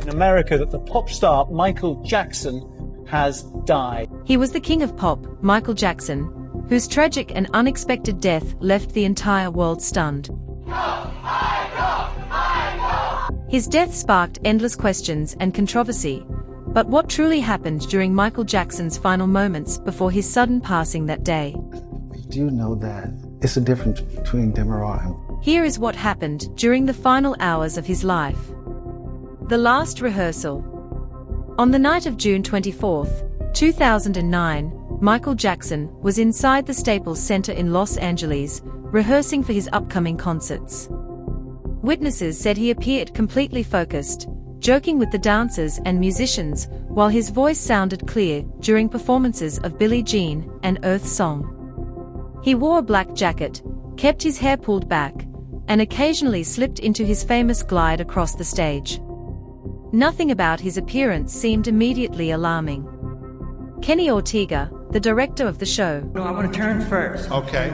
in America that the pop star Michael Jackson has died. He was the king of pop, Michael Jackson, whose tragic and unexpected death left the entire world stunned. His death sparked endless questions and controversy, but what truly happened during Michael Jackson's final moments before his sudden passing that day? I do know that it's a difference between Demerara and... Here is what happened during the final hours of his life. The last rehearsal. On the night of June 24, 2009, Michael Jackson was inside the Staples Center in Los Angeles, rehearsing for his upcoming concerts. Witnesses said he appeared completely focused, joking with the dancers and musicians, while his voice sounded clear during performances of Billie Jean and Earth Song. He wore a black jacket, kept his hair pulled back, and occasionally slipped into his famous glide across the stage. Nothing about his appearance seemed immediately alarming. Kenny Ortega, the director of the show. No, I want to turn first. Okay.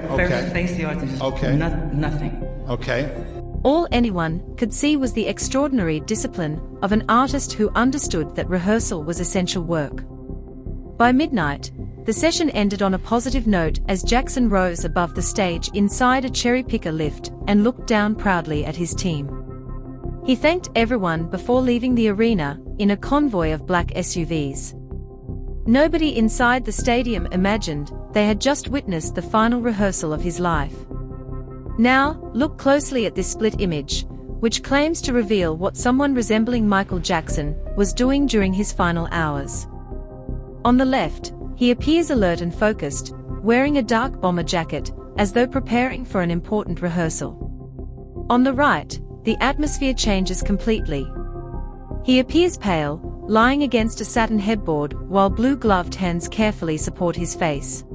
Face the audience. Okay. Nothing. Okay. All anyone could see was the extraordinary discipline of an artist who understood that rehearsal was essential work. By midnight, the session ended on a positive note as Jackson rose above the stage inside a cherry picker lift and looked down proudly at his team. He thanked everyone before leaving the arena in a convoy of black SUVs. Nobody inside the stadium imagined they had just witnessed the final rehearsal of his life. Now, look closely at this split image, which claims to reveal what someone resembling Michael Jackson was doing during his final hours. On the left, he appears alert and focused, wearing a dark bomber jacket, as though preparing for an important rehearsal. On the right, the atmosphere changes completely. He appears pale, lying against a satin headboard while blue-gloved hands carefully support his face.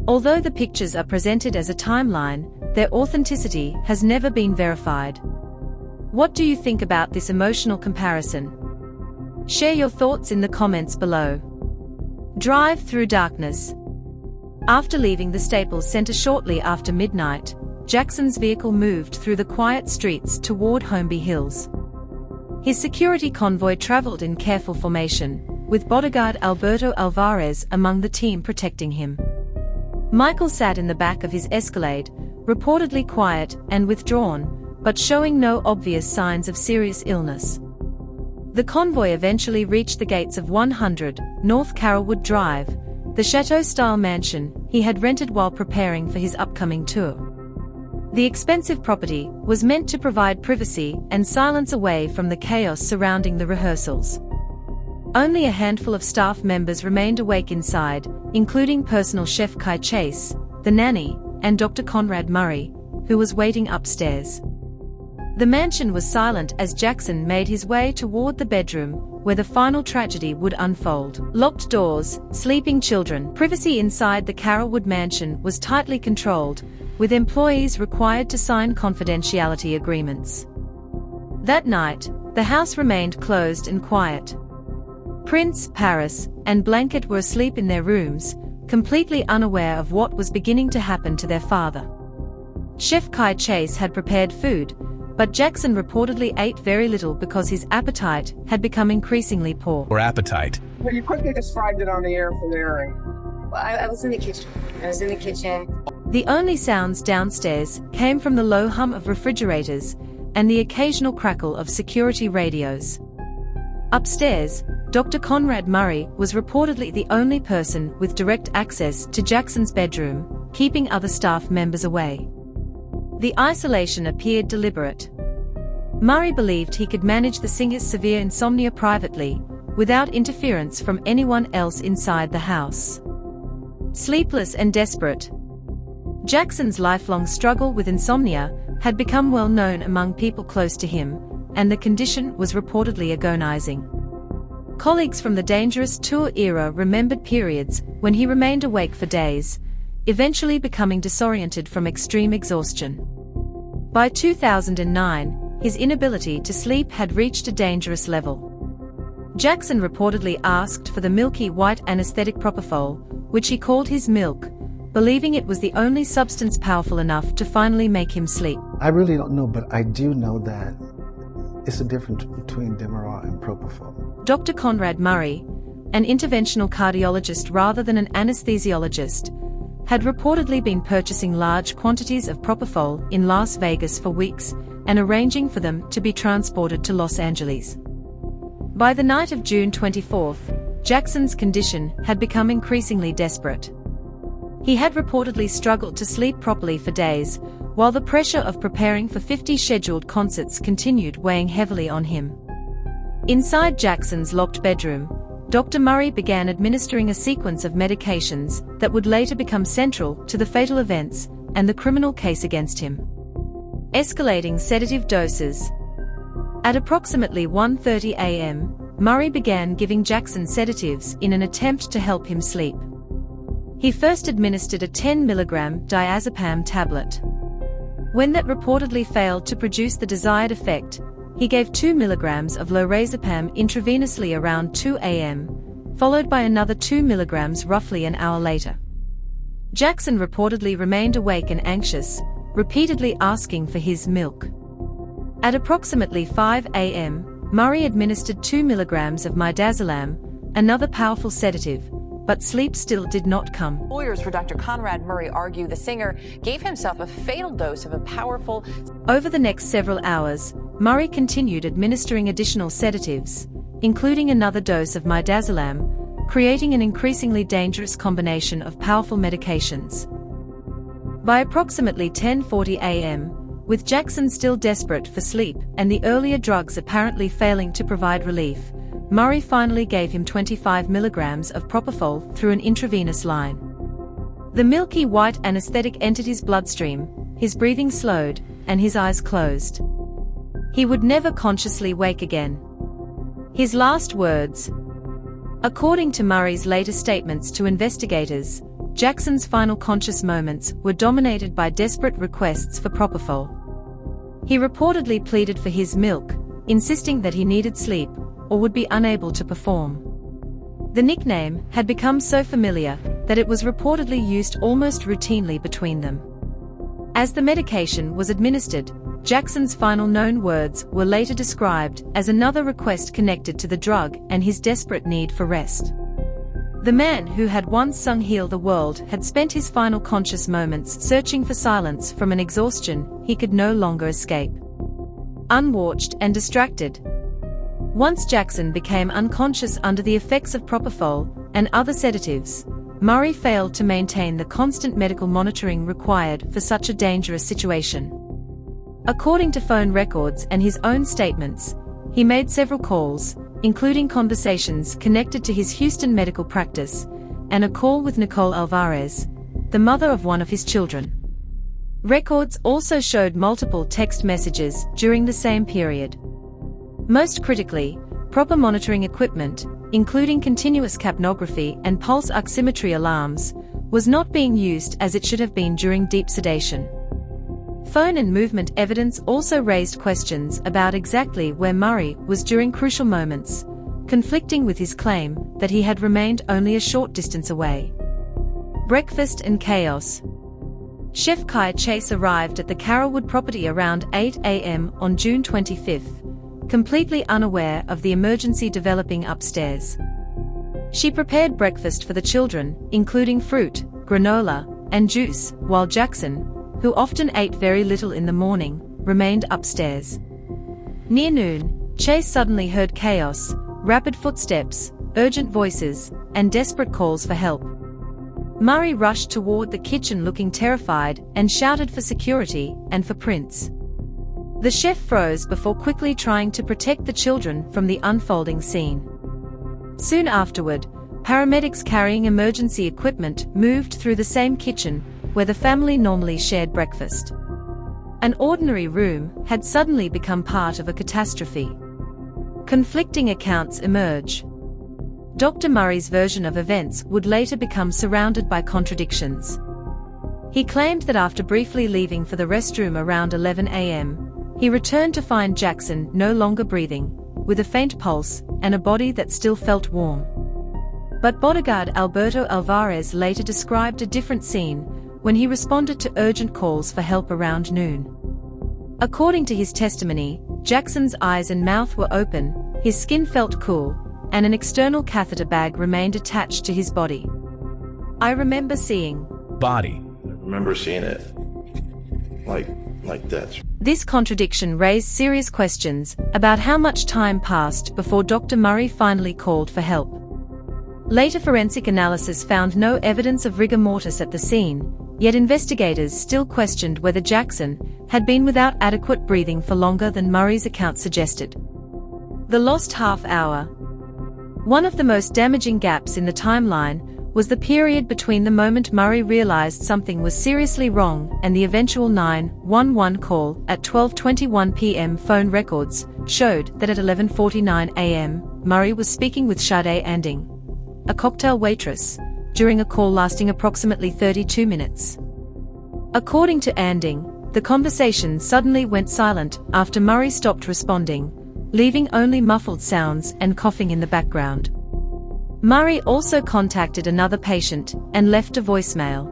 Although the pictures are presented as a timeline, their authenticity has never been verified. What do you think about this emotional comparison? Share your thoughts in the comments below. Drive through darkness. After leaving the Staples Center shortly after midnight, Jackson's vehicle moved through the quiet streets toward Holmby Hills. His security convoy traveled in careful formation, with bodyguard Alberto Alvarez among the team protecting him. Michael sat in the back of his Escalade, reportedly quiet and withdrawn, but showing no obvious signs of serious illness. The convoy eventually reached the gates of 100 North Carrollwood Drive, the chateau-style mansion he had rented while preparing for his upcoming tour. The expensive property was meant to provide privacy and silence away from the chaos surrounding the rehearsals. Only a handful of staff members remained awake inside, including personal chef Kai Chase, the nanny, and Dr. Conrad Murray, who was waiting upstairs. The mansion was silent as Jackson made his way toward the bedroom where the final tragedy would unfold. Locked doors, sleeping children. Privacy inside the Carrollwood mansion was tightly controlled, with employees required to sign confidentiality agreements. That night, the house remained closed and quiet. Prince, Paris, and Blanket were asleep in their rooms, completely unaware of what was beginning to happen to their father. Chef Kai Chase had prepared food, but Jackson reportedly ate very little because his appetite had become increasingly poor. Or appetite. Well, you quickly described it on the air for there, and Well, I was in the kitchen. The only sounds downstairs came from the low hum of refrigerators and the occasional crackle of security radios. Upstairs, Dr. Conrad Murray was reportedly the only person with direct access to Jackson's bedroom, keeping other staff members away. The isolation appeared deliberate. Murray believed he could manage the singer's severe insomnia privately, without interference from anyone else inside the house. Sleepless and desperate, Jackson's lifelong struggle with insomnia had become well known among people close to him, and the condition was reportedly agonizing. Colleagues from the Dangerous Tour era remembered periods when he remained awake for days, eventually becoming disoriented from extreme exhaustion. By 2009, his inability to sleep had reached a dangerous level. Jackson reportedly asked for the milky white anesthetic propofol, which he called his milk, believing it was the only substance powerful enough to finally make him sleep. I really don't know, but I do know that it's a difference between Demerol and propofol. Dr. Conrad Murray, an interventional cardiologist rather than an anesthesiologist, had reportedly been purchasing large quantities of propofol in Las Vegas for weeks and arranging for them to be transported to Los Angeles. By the night of June 24th, Jackson's condition had become increasingly desperate. He had reportedly struggled to sleep properly for days, while the pressure of preparing for 50 scheduled concerts continued weighing heavily on him. Inside Jackson's locked bedroom, Dr. Murray began administering a sequence of medications that would later become central to the fatal events and the criminal case against him. Escalating sedative doses. At approximately 1:30 a.m., Murray began giving Jackson sedatives in an attempt to help him sleep. He first administered a 10 mg diazepam tablet. When that reportedly failed to produce the desired effect, he gave 2 mg of lorazepam intravenously around 2 a.m., followed by another 2 mg roughly an hour later. Jackson reportedly remained awake and anxious, repeatedly asking for his milk. At approximately 5 a.m., Murray administered 2 mg of midazolam, another powerful sedative, but sleep still did not come. Lawyers for Dr. Conrad Murray argue the singer gave himself a fatal dose of a powerful... Over the next several hours, Murray continued administering additional sedatives, including another dose of midazolam, creating an increasingly dangerous combination of powerful medications. By approximately 10:40 a.m., with Jackson still desperate for sleep and the earlier drugs apparently failing to provide relief, Murray finally gave him 25 mg of propofol through an intravenous line. The milky white anesthetic entered his bloodstream, his breathing slowed, and his eyes closed. He would never consciously wake again. His last words. According to Murray's later statements to investigators, Jackson's final conscious moments were dominated by desperate requests for propofol. He reportedly pleaded for his milk, insisting that he needed sleep or would be unable to perform. The nickname had become so familiar that it was reportedly used almost routinely between them. As the medication was administered, Jackson's final known words were later described as another request connected to the drug and his desperate need for rest. The man who had once sung "Heal the World" had spent his final conscious moments searching for silence from an exhaustion he could no longer escape. Unwatched and distracted. Once Jackson became unconscious under the effects of propofol and other sedatives, Murray failed to maintain the constant medical monitoring required for such a dangerous situation. According to phone records and his own statements, he made several calls, including conversations connected to his Houston medical practice, and a call with Nicole Alvarez, the mother of one of his children. Records also showed multiple text messages during the same period. Most critically, proper monitoring equipment, including continuous capnography and pulse oximetry alarms, was not being used as it should have been during deep sedation. Phone and movement evidence also raised questions about exactly where Murray was during crucial moments, conflicting with his claim that he had remained only a short distance away. Breakfast and chaos. Chef Kai Chase arrived at the Carrollwood property around 8 a.m. on June 25th, completely unaware of the emergency developing upstairs. She prepared breakfast for the children, including fruit, granola, and juice, while Jackson, who often ate very little in the morning, remained upstairs. Near noon, Chase suddenly heard chaos, rapid footsteps, urgent voices, and desperate calls for help. Murray rushed toward the kitchen looking terrified and shouted for security and for Prince. The chef froze before quickly trying to protect the children from the unfolding scene. Soon afterward, paramedics carrying emergency equipment moved through the same kitchen where the family normally shared breakfast. An ordinary room had suddenly become part of a catastrophe. Conflicting accounts emerge. Dr. Murray's version of events would later become surrounded by contradictions. He claimed that after briefly leaving for the restroom around 11 a.m., he returned to find Jackson no longer breathing, with a faint pulse and a body that still felt warm. But bodyguard Alberto Alvarez later described a different scene when he responded to urgent calls for help around noon. According to his testimony, Jackson's eyes and mouth were open, his skin felt cool, and an external catheter bag remained attached to his body. I remember seeing body. I remember seeing it like that. This contradiction raised serious questions about how much time passed before Dr. Murray finally called for help. Later forensic analysis found no evidence of rigor mortis at the scene, yet investigators still questioned whether Jackson had been without adequate breathing for longer than Murray's account suggested. The lost half hour. One of the most damaging gaps in the timeline was the period between the moment Murray realized something was seriously wrong and the eventual 911 call at 12:21 p.m. Phone records showed that at 11:49 a.m., Murray was speaking with Sade Anding, a cocktail waitress, during a call lasting approximately 32 minutes. According to Anding, the conversation suddenly went silent after Murray stopped responding, leaving only muffled sounds and coughing in the background. Murray also contacted another patient and left a voicemail.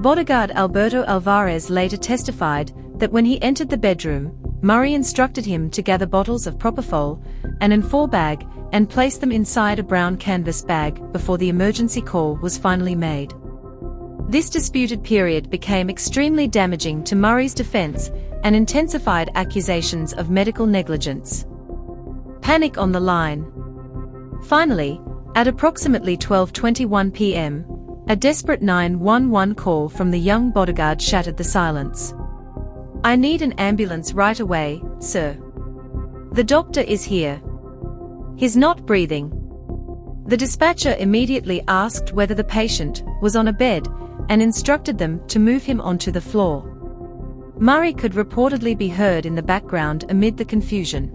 Bodyguard Alberto Alvarez later testified that when he entered the bedroom, Murray instructed him to gather bottles of propofol, an N4 bag, and place them inside a brown canvas bag before the emergency call was finally made. This disputed period became extremely damaging to Murray's defense and intensified accusations of medical negligence. Panic on the line. Finally, at approximately 12:21 p.m., a desperate 911 call from the young bodyguard shattered the silence. "I need an ambulance right away, sir. The doctor is here. He's not breathing." The dispatcher immediately asked whether the patient was on a bed and instructed them to move him onto the floor. Murray could reportedly be heard in the background amid the confusion.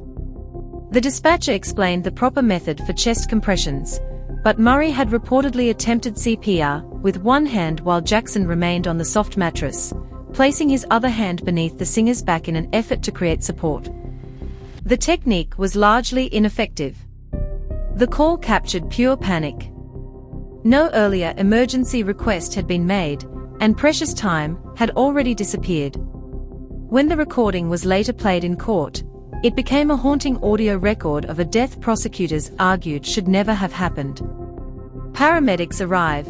The dispatcher explained the proper method for chest compressions, but Murray had reportedly attempted CPR with one hand while Jackson remained on the soft mattress, placing his other hand beneath the singer's back in an effort to create support. The technique was largely ineffective. The call captured pure panic. No earlier emergency request had been made, and precious time had already disappeared. When the recording was later played in court, it became a haunting audio record of a death prosecutors argued should never have happened. Paramedics arrive.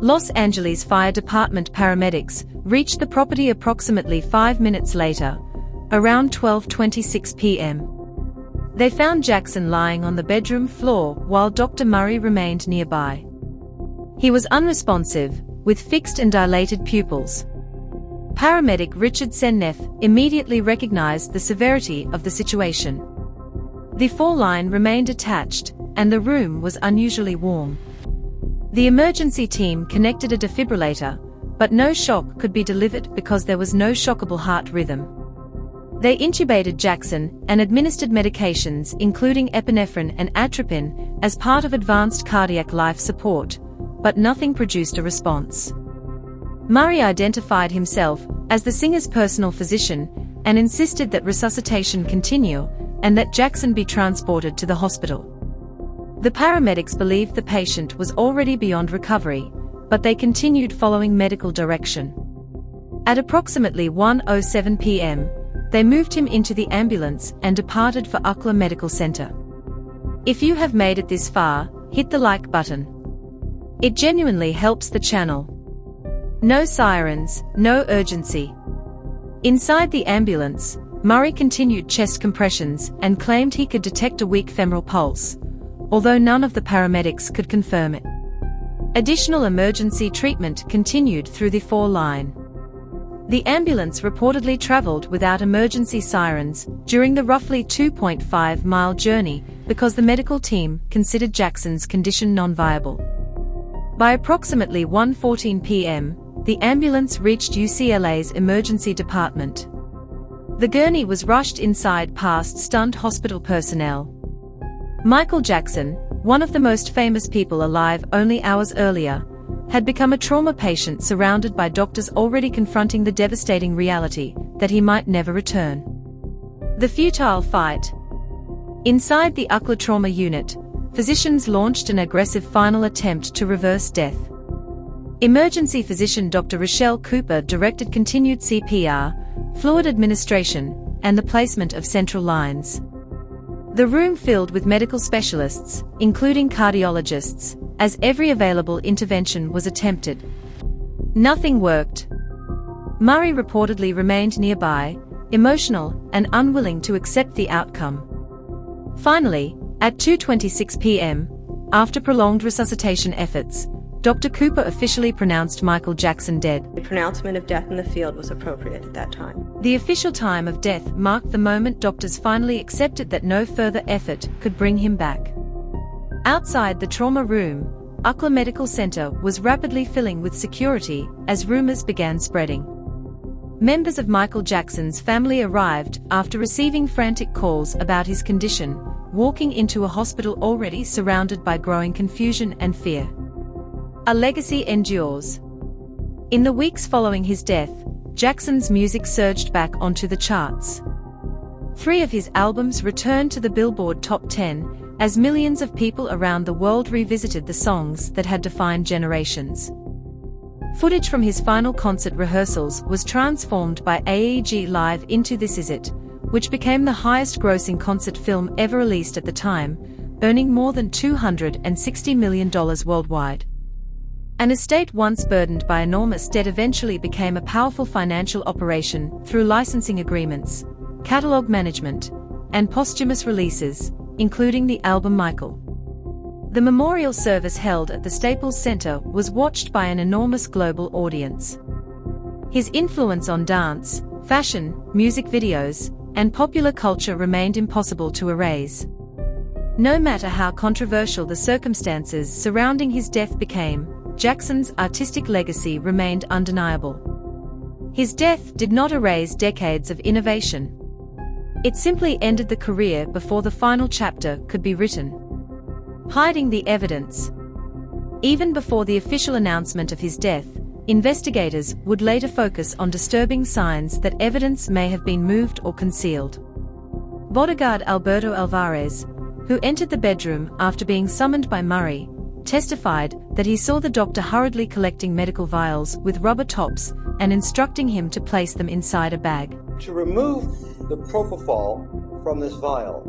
Los Angeles Fire Department paramedics reached the property approximately 5 minutes later, around 12:26 p.m. They found Jackson lying on the bedroom floor while Dr. Murray remained nearby. He was unresponsive, with fixed and dilated pupils. Paramedic Richard Senneff immediately recognized the severity of the situation. The floor line remained attached, and the room was unusually warm. The emergency team connected a defibrillator, but no shock could be delivered because there was no shockable heart rhythm. They intubated Jackson and administered medications including epinephrine and atropine as part of advanced cardiac life support, but nothing produced a response. Murray identified himself as the singer's personal physician and insisted that resuscitation continue and that Jackson be transported to the hospital. The paramedics believed the patient was already beyond recovery, but they continued following medical direction. At approximately 1:07 p.m., they moved him into the ambulance and departed for UCLA Medical Center. If you have made it this far, hit the like button. It genuinely helps the channel. No sirens, no urgency. Inside the ambulance, Murray continued chest compressions and claimed he could detect a weak femoral pulse, although none of the paramedics could confirm it. Additional emergency treatment continued through the floor line. The ambulance reportedly traveled without emergency sirens during the roughly 2.5-mile journey because the medical team considered Jackson's condition non-viable. By approximately 1:14 p.m., the ambulance reached UCLA's emergency department. The gurney was rushed inside past stunned hospital personnel. Michael Jackson, one of the most famous people alive only hours earlier, had become a trauma patient surrounded by doctors already confronting the devastating reality that he might never return. The futile fight. Inside the UCLA trauma unit, physicians launched an aggressive final attempt to reverse death. Emergency physician Dr. Rochelle Cooper directed continued CPR, fluid administration, and the placement of central lines. The room filled with medical specialists, including cardiologists, as every available intervention was attempted. Nothing worked. Murray reportedly remained nearby, emotional and unwilling to accept the outcome. Finally, at 2:26 p.m., after prolonged resuscitation efforts, Dr. Cooper officially pronounced Michael Jackson dead. The pronouncement of death in the field was appropriate at that time. The official time of death marked the moment doctors finally accepted that no further effort could bring him back. Outside the trauma room, UCLA Medical Center was rapidly filling with security as rumors began spreading. Members of Michael Jackson's family arrived after receiving frantic calls about his condition, walking into a hospital already surrounded by growing confusion and fear. A legacy endures. In the weeks following his death, Jackson's music surged back onto the charts. 3 of his albums returned to the Billboard Top 10, as millions of people around the world revisited the songs that had defined generations. Footage from his final concert rehearsals was transformed by AEG Live into This Is It, which became the highest-grossing concert film ever released at the time, earning more than $260 million worldwide. An estate once burdened by enormous debt eventually became a powerful financial operation through licensing agreements, catalog management, and posthumous releases, including the album Michael. The memorial service held at the Staples Center was watched by an enormous global audience. His influence on dance, fashion, music videos, and popular culture remained impossible to erase. No matter how controversial the circumstances surrounding his death became, Jackson's artistic legacy remained undeniable. His death did not erase decades of innovation. It simply ended the career before the final chapter could be written. Hiding the evidence. Even before the official announcement of his death, investigators would later focus on disturbing signs that evidence may have been moved or concealed. Bodyguard Alberto Alvarez, who entered the bedroom after being summoned by Murray, testified that he saw the doctor hurriedly collecting medical vials with rubber tops and instructing him to place them inside a bag. To remove the propofol from this vial,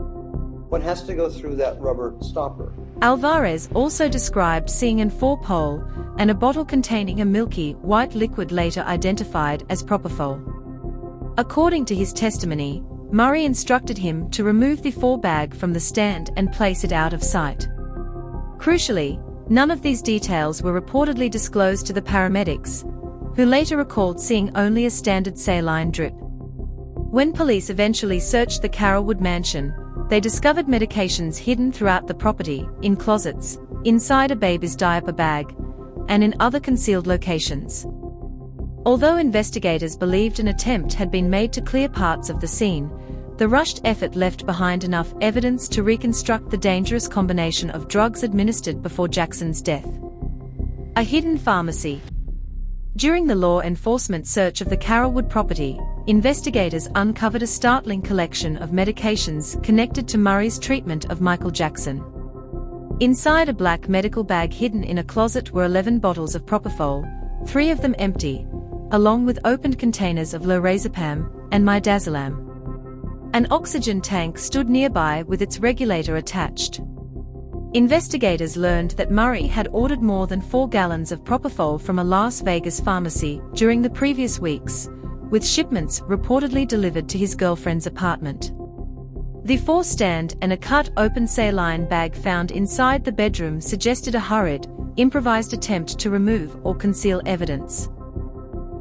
one has to go through that rubber stopper. Alvarez also described seeing an 4-pole and a bottle containing a milky, white liquid later identified as propofol. According to his testimony, Murray instructed him to remove the 4-bag from the stand and place it out of sight. Crucially, none of these details were reportedly disclosed to the paramedics, who later recalled seeing only a standard saline drip. When police eventually searched the Carrollwood mansion, they discovered medications hidden throughout the property, in closets, inside a baby's diaper bag, and in other concealed locations. Although investigators believed an attempt had been made to clear parts of the scene, the rushed effort left behind enough evidence to reconstruct the dangerous combination of drugs administered before Jackson's death. A hidden pharmacy. During the law enforcement search of the Carrollwood property, investigators uncovered a startling collection of medications connected to Murray's treatment of Michael Jackson. Inside a black medical bag hidden in a closet were 11 bottles of propofol, 3 of them empty, along with opened containers of lorazepam and midazolam. An oxygen tank stood nearby with its regulator attached. Investigators learned that Murray had ordered more than 4 gallons of propofol from a Las Vegas pharmacy during the previous weeks, with shipments reportedly delivered to his girlfriend's apartment. The 4-stand and a cut-open saline bag found inside the bedroom suggested a hurried, improvised attempt to remove or conceal evidence.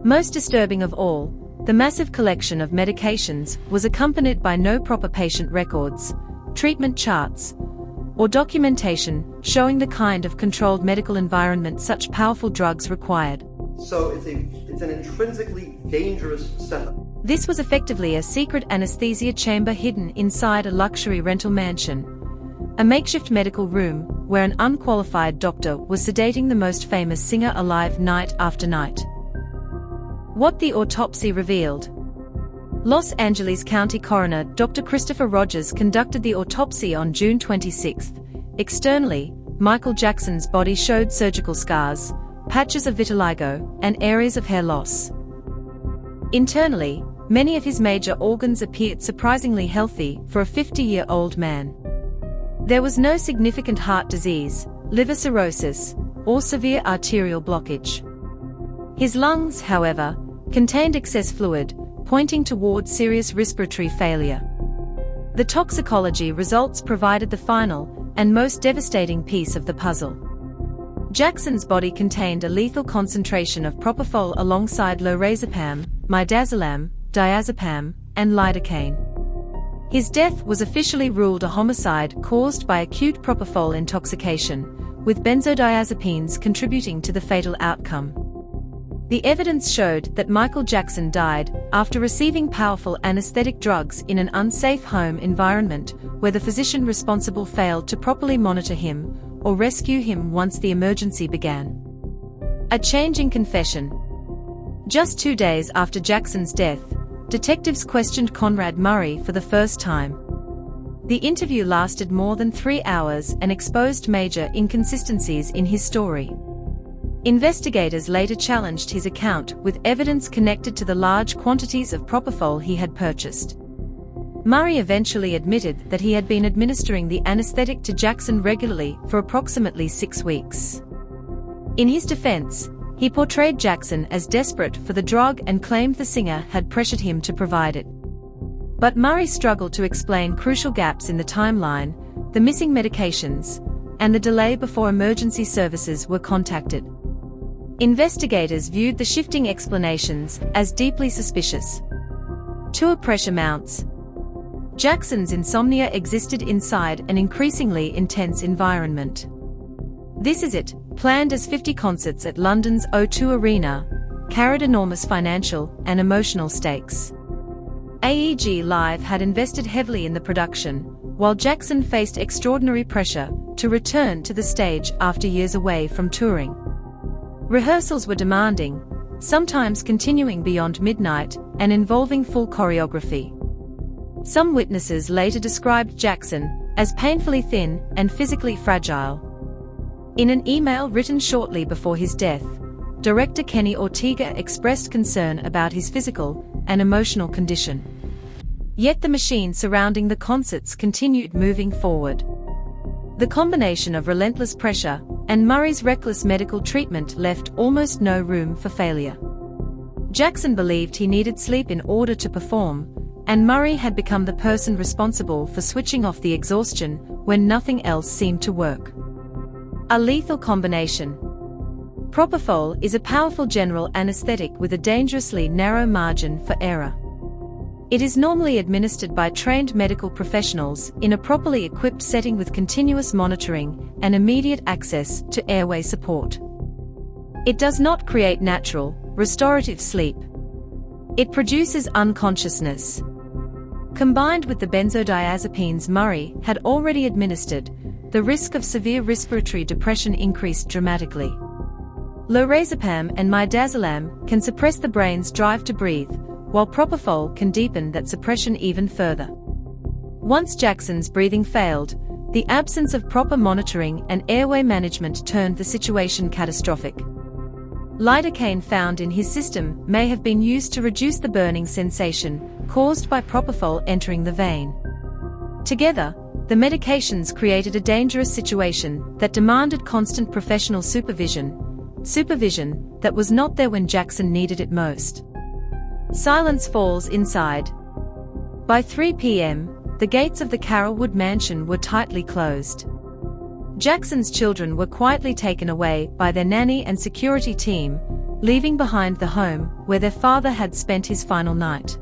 Most disturbing of all, the massive collection of medications was accompanied by no proper patient records, treatment charts, or documentation showing the kind of controlled medical environment such powerful drugs required. So it's an intrinsically dangerous setup. This was effectively a secret anesthesia chamber hidden inside a luxury rental mansion, a makeshift medical room where an unqualified doctor was sedating the most famous singer alive night after night. What the autopsy revealed. Los Angeles County Coroner Dr. Christopher Rogers conducted the autopsy on June 26. Externally, Michael Jackson's body showed surgical scars, patches of vitiligo, and areas of hair loss. Internally, Many of his major organs appeared surprisingly healthy for a 50-year-old man. There was no significant heart disease, liver cirrhosis, or severe arterial blockage. His lungs, however, contained excess fluid, pointing toward serious respiratory failure. The toxicology results provided the final and most devastating piece of the puzzle. Jackson's body contained a lethal concentration of propofol alongside lorazepam, midazolam, diazepam, and lidocaine. His death was officially ruled a homicide caused by acute propofol intoxication, with benzodiazepines contributing to the fatal outcome. The evidence showed that Michael Jackson died after receiving powerful anesthetic drugs in an unsafe home environment where the physician responsible failed to properly monitor him or rescue him once the emergency began. A changing confession. Just 2 days after Jackson's death, detectives questioned Conrad Murray for the first time. The interview lasted more than 3 hours and exposed major inconsistencies in his story. Investigators later challenged his account with evidence connected to the large quantities of propofol he had purchased. Murray eventually admitted that he had been administering the anesthetic to Jackson regularly for approximately 6 weeks. In his defense, he portrayed Jackson as desperate for the drug and claimed the singer had pressured him to provide it. But Murray struggled to explain crucial gaps in the timeline, the missing medications, and the delay before emergency services were contacted. Investigators viewed the shifting explanations as deeply suspicious. Tour pressure mounts. Jackson's insomnia existed inside an increasingly intense environment. This Is It, planned as 50 concerts at London's O2 Arena, carried enormous financial and emotional stakes. AEG Live had invested heavily in the production, while Jackson faced extraordinary pressure to return to the stage after years away from touring. Rehearsals were demanding, sometimes continuing beyond midnight and involving full choreography. Some witnesses later described Jackson as painfully thin and physically fragile. In an email written shortly before his death, director Kenny Ortega expressed concern about his physical and emotional condition. Yet the machine surrounding the concerts continued moving forward. The combination of relentless pressure and Murray's reckless medical treatment left almost no room for failure. Jackson believed he needed sleep in order to perform, and Murray had become the person responsible for switching off the exhaustion when nothing else seemed to work. A lethal combination. Propofol is a powerful general anesthetic with a dangerously narrow margin for error. It is normally administered by trained medical professionals in a properly equipped setting with continuous monitoring and immediate access to airway support. It does not create natural, restorative sleep. It produces unconsciousness. Combined with the benzodiazepines Murray had already administered, the risk of severe respiratory depression increased dramatically. Lorazepam and midazolam can suppress the brain's drive to breathe, while propofol can deepen that suppression even further. Once Jackson's breathing failed, the absence of proper monitoring and airway management turned the situation catastrophic. Lidocaine found in his system may have been used to reduce the burning sensation caused by propofol entering the vein. Together, the medications created a dangerous situation that demanded constant professional supervision that was not there when Jackson needed it most. Silence falls inside. By 3 p.m., the gates of the Carrollwood mansion were tightly closed. Jackson's children were quietly taken away by their nanny and security team, leaving behind the home where their father had spent his final night.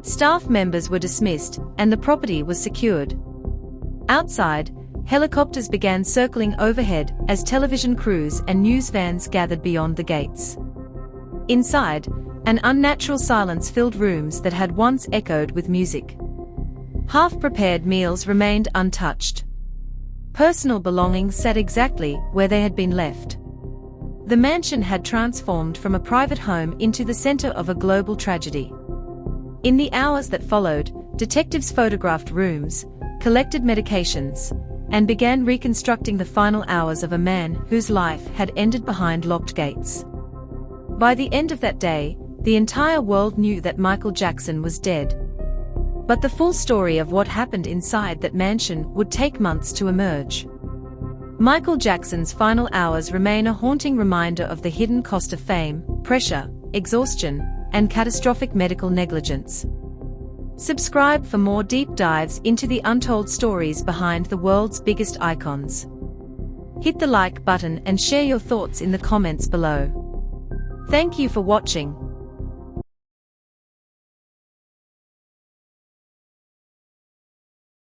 Staff members were dismissed, and the property was secured. Outside, helicopters began circling overhead as television crews and news vans gathered beyond the gates. Inside, an unnatural silence filled rooms that had once echoed with music. Half-prepared meals remained untouched. Personal belongings sat exactly where they had been left. The mansion had transformed from a private home into the center of a global tragedy. In the hours that followed, detectives photographed rooms, collected medications, and began reconstructing the final hours of a man whose life had ended behind locked gates. By the end of that day, the entire world knew that Michael Jackson was dead. But the full story of what happened inside that mansion would take months to emerge. Michael Jackson's final hours remain a haunting reminder of the hidden cost of fame, pressure, exhaustion, and catastrophic medical negligence. Subscribe for more deep dives into the untold stories behind the world's biggest icons. Hit the like button and share your thoughts in the comments below. Thank you for watching.